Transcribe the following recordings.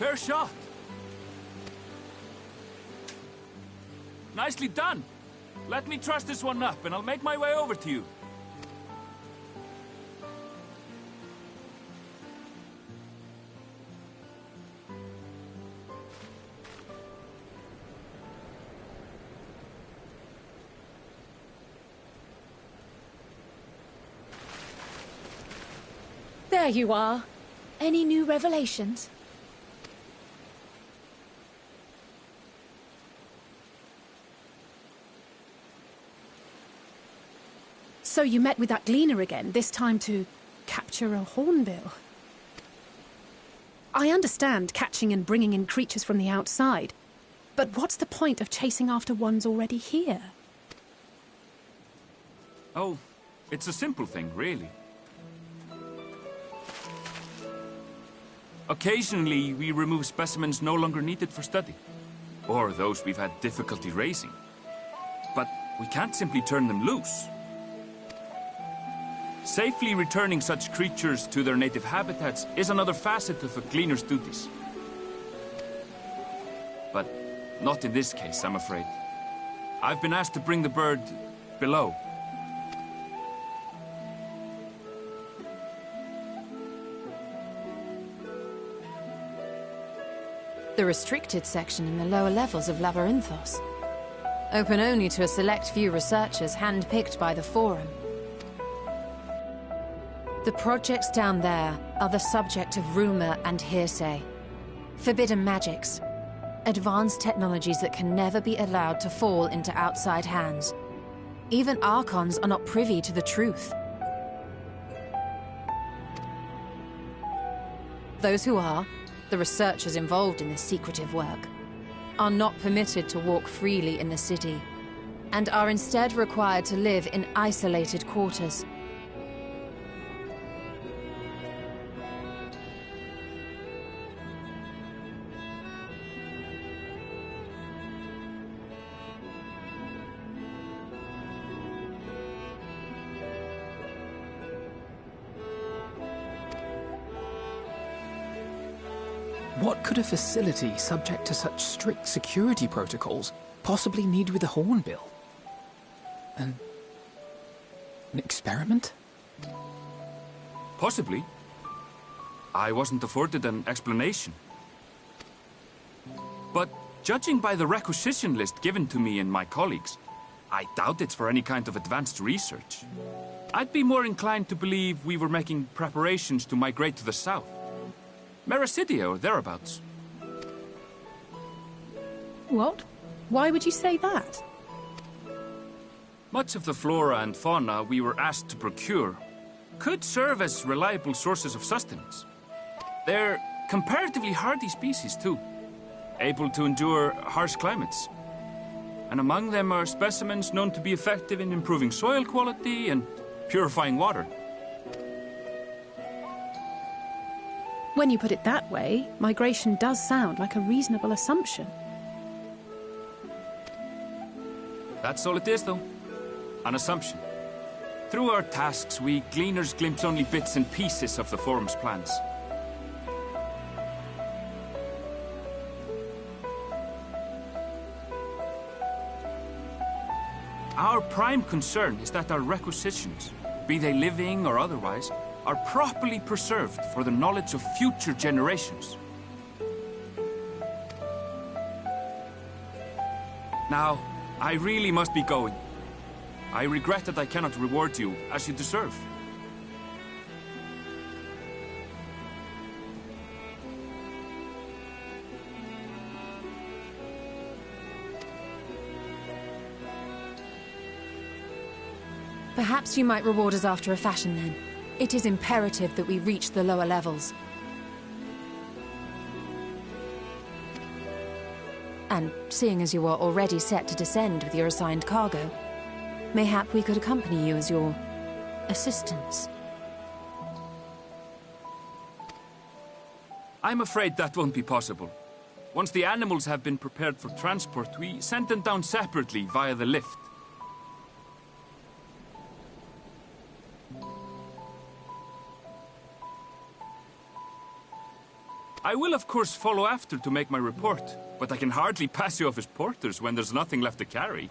Fair shot. Nicely done. Let me truss this one up, and I'll make my way over to you. There you are. Any new revelations? So you met with that gleaner again, this time to capture a hornbill. I understand catching and bringing in creatures from the outside, but what's the point of chasing after ones already here? Oh, it's a simple thing, really. Occasionally, we remove specimens no longer needed for study, or those we've had difficulty raising. But we can't simply turn them loose. Safely returning such creatures to their native habitats is another facet of a gleaner's duties. But not in this case, I'm afraid. I've been asked to bring the bird below. The restricted section in the lower levels of Labyrinthos. Open only to a select few researchers hand-picked by the Forum. The projects down there are the subject of rumor and hearsay. Forbidden magics. Advanced technologies that can never be allowed to fall into outside hands. Even Archons are not privy to the truth. Those who are, the researchers involved in this secretive work, are not permitted to walk freely in the city, and are instead required to live in isolated quarters. What could a facility subject to such strict security protocols possibly need with a hornbill? An experiment? Possibly. I wasn't afforded an explanation. But judging by the requisition list given to me and my colleagues, I doubt it's for any kind of advanced research. I'd be more inclined to believe we were making preparations to migrate to the south. Meracidia or thereabouts. What? Why would you say that? Much of the flora and fauna we were asked to procure could serve as reliable sources of sustenance. They're comparatively hardy species, too, able to endure harsh climates. And among them are specimens known to be effective in improving soil quality and purifying water. When you put it that way, migration does sound like a reasonable assumption. That's all it is, though. An assumption. Through our tasks, we gleaners glimpse only bits and pieces of the Forum's plans. Our prime concern is that our requisitions, be they living or otherwise, are properly preserved for the knowledge of future generations. Now, I really must be going. I regret that I cannot reward you as you deserve. Perhaps you might reward us after a fashion, then. It is imperative that we reach the lower levels. And seeing as you are already set to descend with your assigned cargo, mayhap we could accompany you as your assistants. I'm afraid that won't be possible. Once the animals have been prepared for transport, we send them down separately via the lift. I will, of course, follow after to make my report, but I can hardly pass you off as porters when there's nothing left to carry.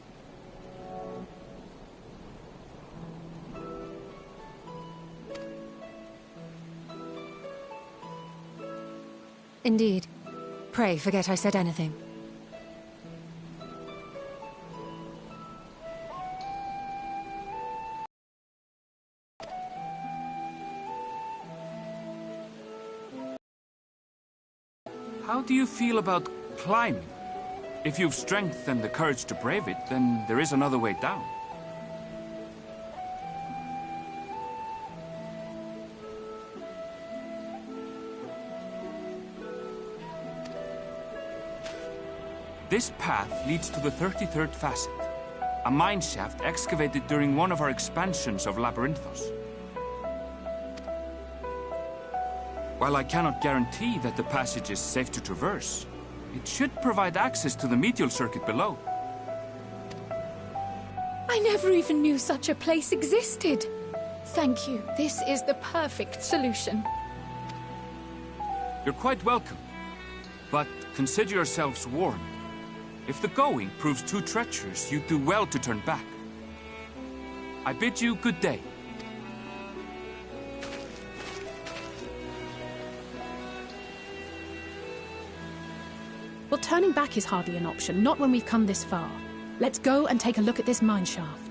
Indeed. Pray forget I said anything. How do you feel about climbing? If you've strength and the courage to brave it, then there is another way down. This path leads to the 33rd facet, a mineshaft excavated during one of our expansions of Labyrinthos. While I cannot guarantee that the passage is safe to traverse, it should provide access to the medial circuit below. I never even knew such a place existed. Thank you. This is the perfect solution. You're quite welcome, but consider yourselves warned. If the going proves too treacherous, you do well to turn back. I bid you good day. Well, turning back is hardly an option, not when we've come this far. Let's go and take a look at this mine shaft.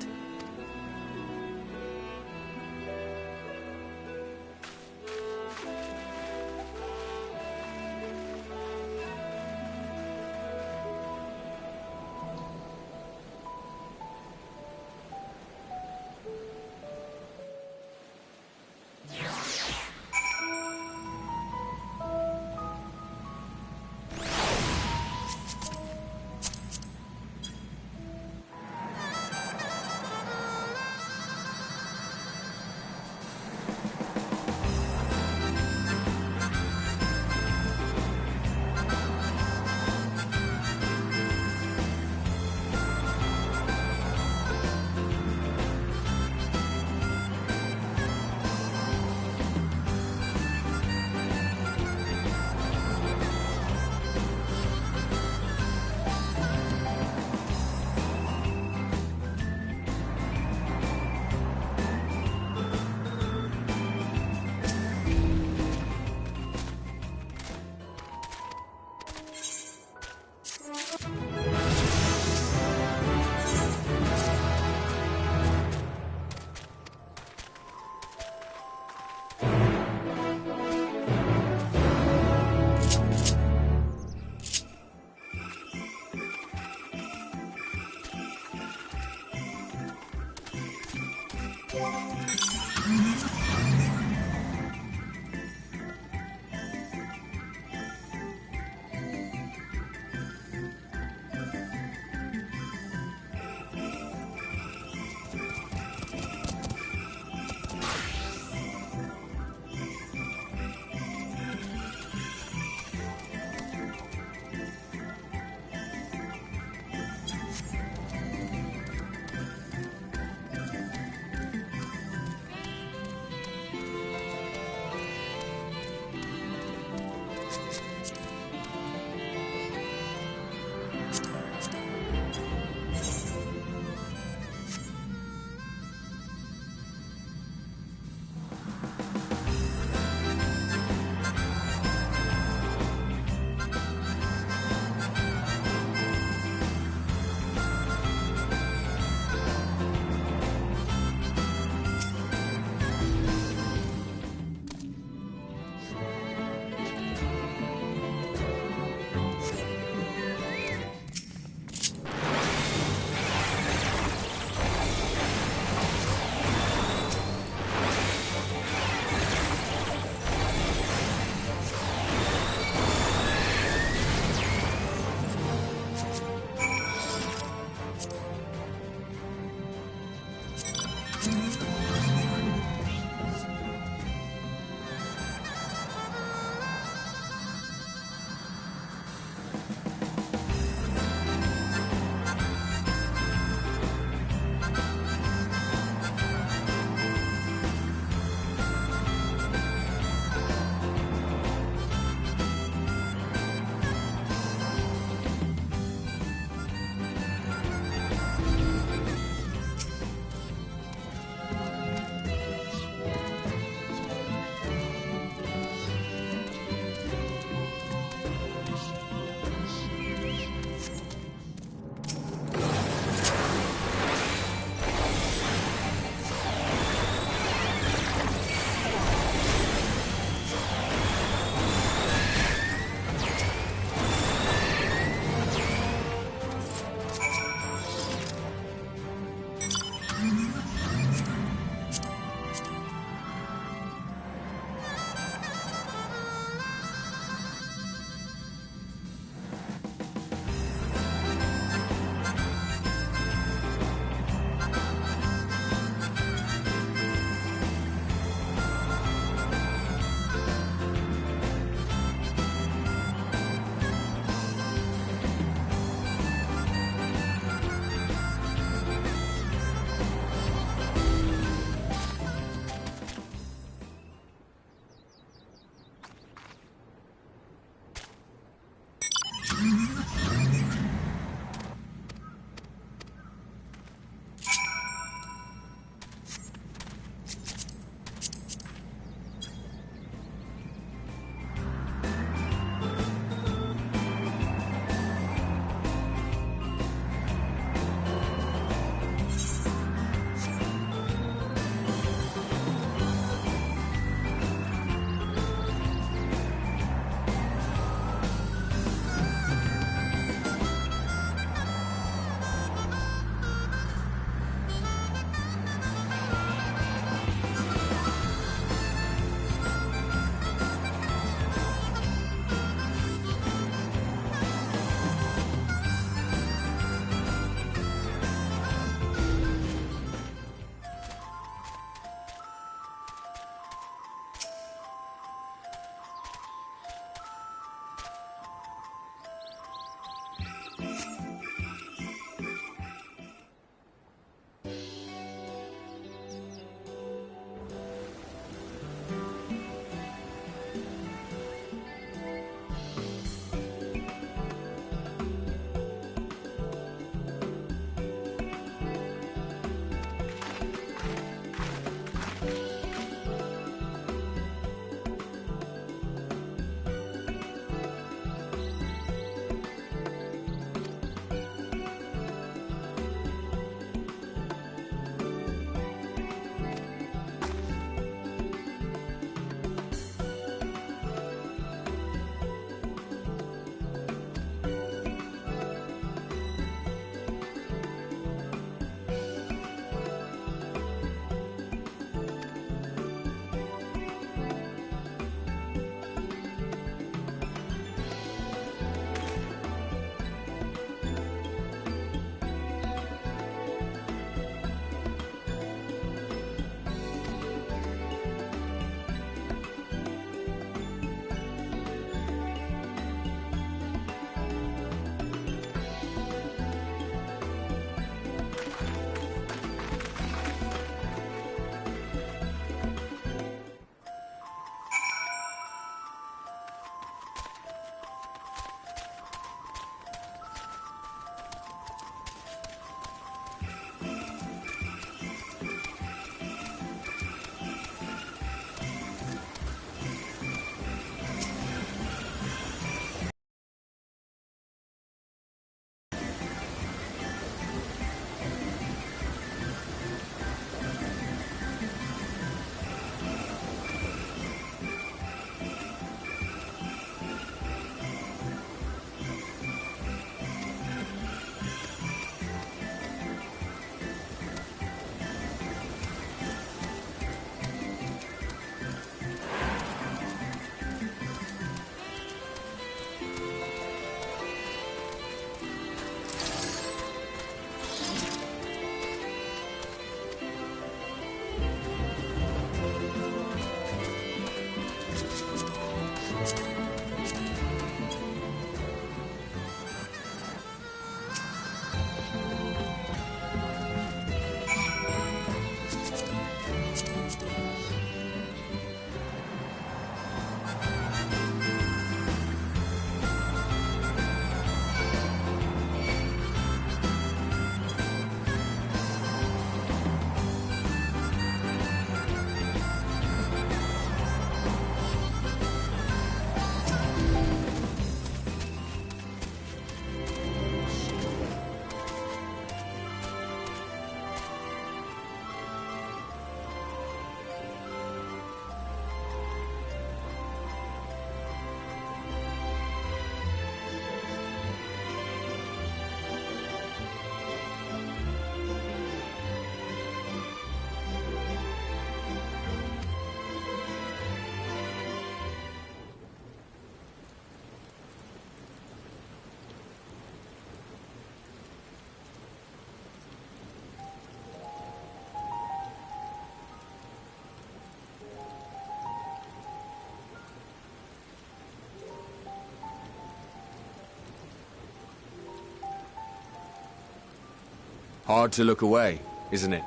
Hard to look away, isn't it?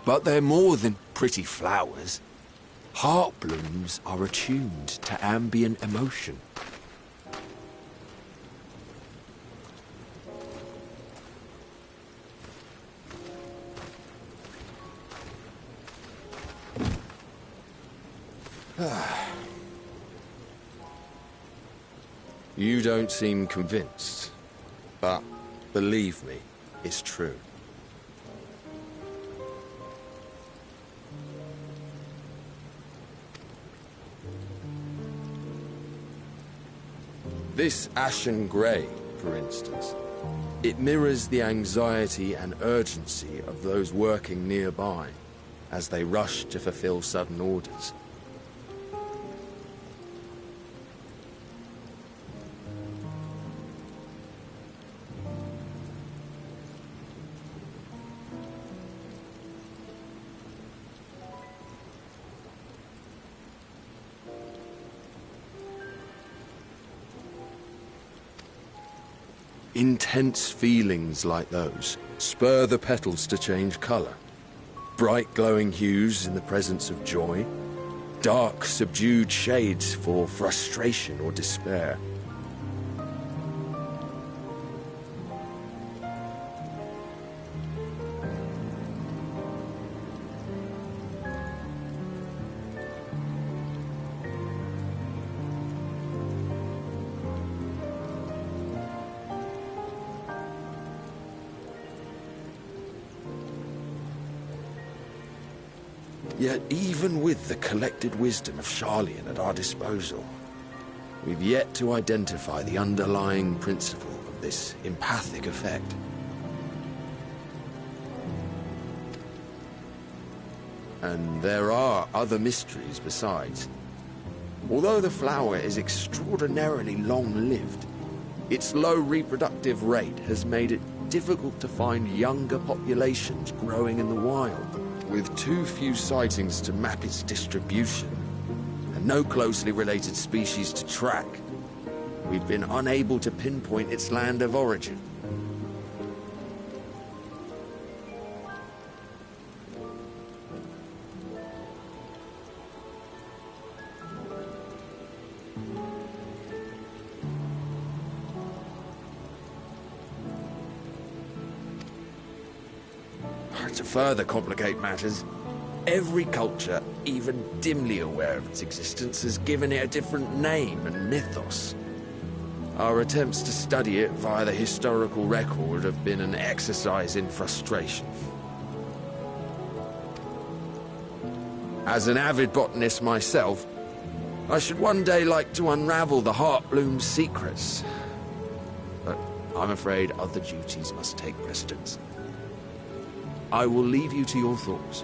But they're more than pretty flowers. Heart blooms are attuned to ambient emotion. You don't seem convinced, but believe me, it's true. This ashen grey, for instance, it mirrors the anxiety and urgency of those working nearby as they rush to fulfill sudden orders. Intense feelings like those spur the petals to change colour. Bright glowing hues in the presence of joy, dark subdued shades for frustration or despair. Yet even with the collected wisdom of Sharlayan at our disposal, we've yet to identify the underlying principle of this empathic effect. And there are other mysteries besides. Although the flower is extraordinarily long-lived, its low reproductive rate has made it difficult to find younger populations growing in the wild. With too few sightings to map its distribution, and no closely related species to track, we've been unable to pinpoint its land of origin. To further complicate matters, every culture, even dimly aware of its existence, has given it a different name and mythos. Our attempts to study it via the historical record have been an exercise in frustration. As an avid botanist myself, I should one day like to unravel the Heartbloom's secrets. But I'm afraid other duties must take precedence. I will leave you to your thoughts.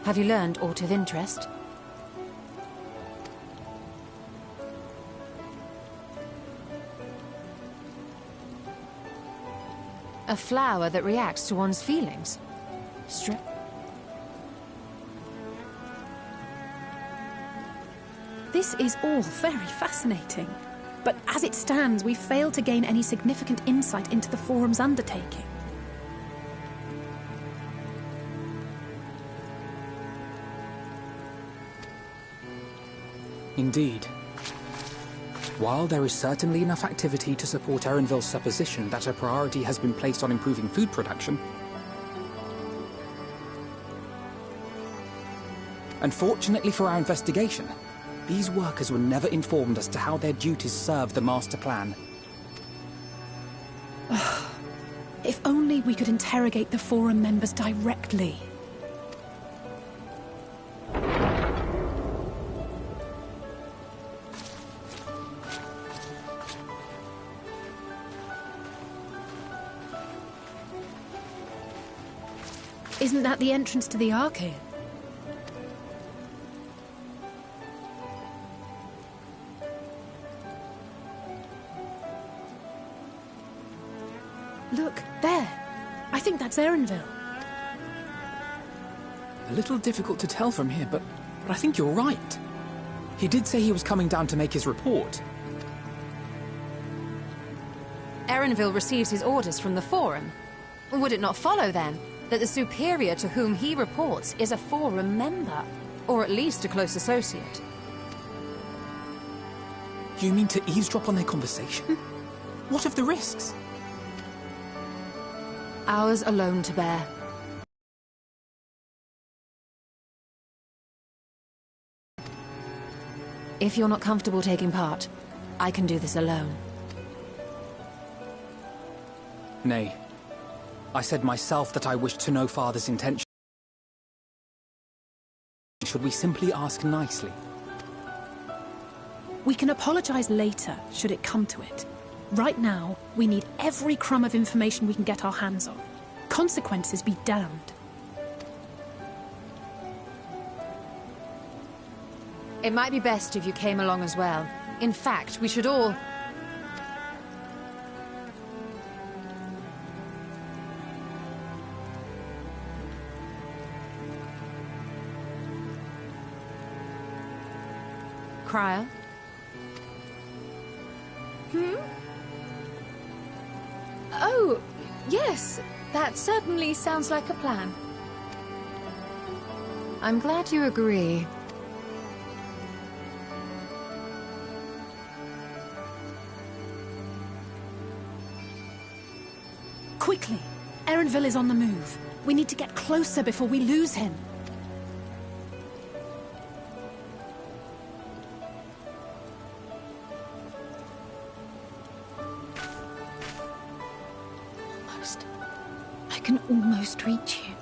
Have you learned aught of interest? A flower that reacts to one's feelings. This is all very fascinating. But as it stands, we've failed to gain any significant insight into the Forum's undertaking. Indeed. While there is certainly enough activity to support Erenville's supposition that a priority has been placed on improving food production, unfortunately for our investigation, these workers were never informed as to how their duties serve the master plan. If only we could interrogate the Forum members directly. Isn't that the entrance to the Arcade? Look, there. I think that's Erenville. A little difficult to tell from here, but I think you're right. He did say he was coming down to make his report. Erenville receives his orders from the Forum. Would it not follow, then, that the superior to whom he reports is a Forum member? Or at least a close associate? You mean to eavesdrop on their conversation? What of the risks? Ours alone to bear. If you're not comfortable taking part, I can do this alone. Nay. I said myself that I wished to know Father's intention. Should we simply ask nicely? We can apologize later, should it come to it. Right now, we need every crumb of information we can get our hands on. Consequences be damned. It might be best if you came along as well. In fact, we should all... Cryer? Oh, yes. That certainly sounds like a plan. I'm glad you agree. Quickly! Erenville is on the move. We need to get closer before we lose him. Almost. I can almost reach you.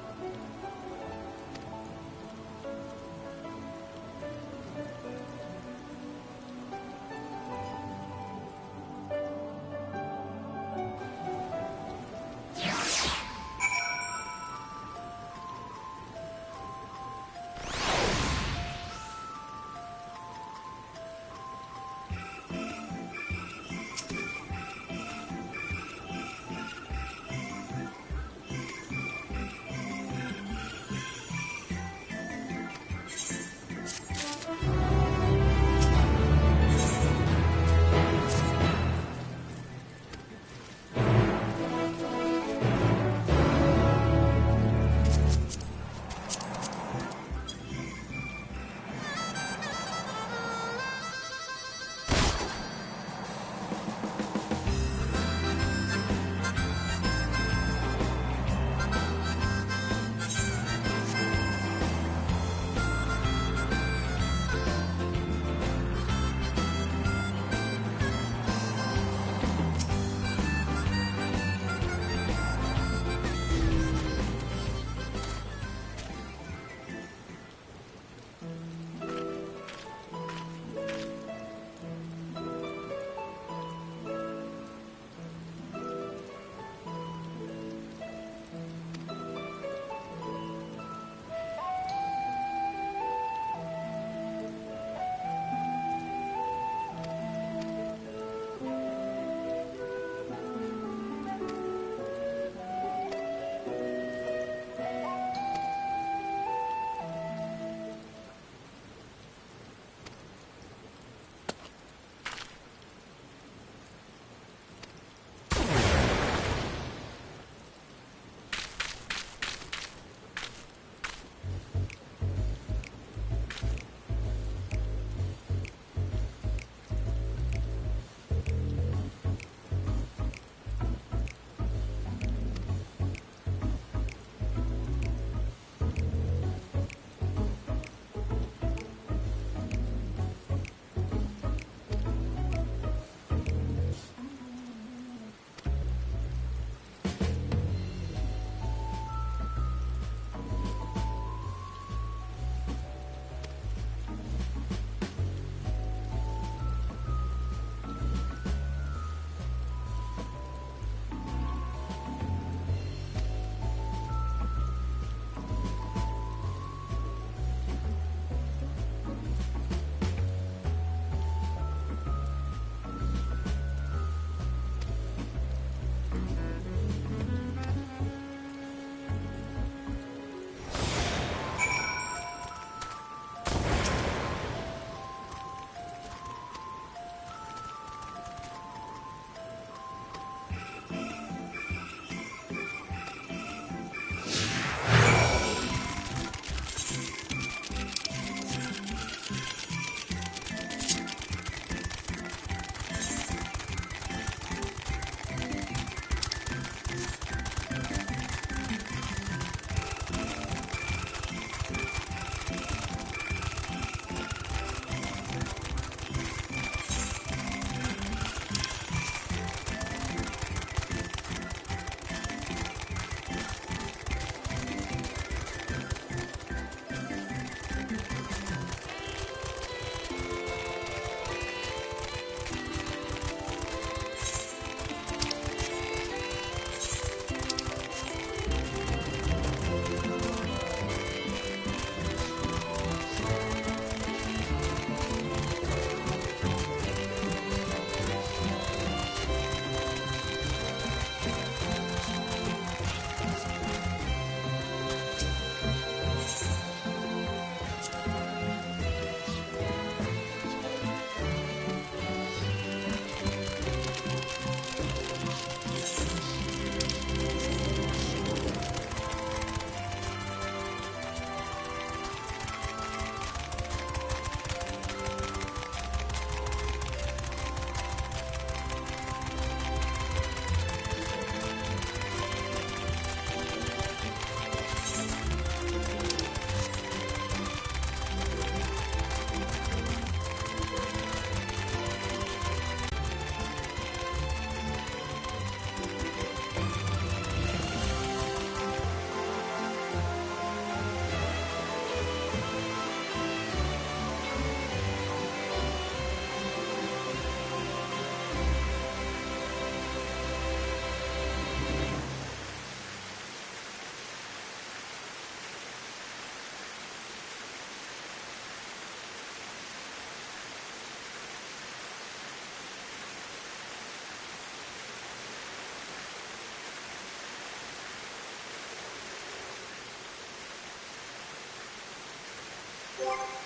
you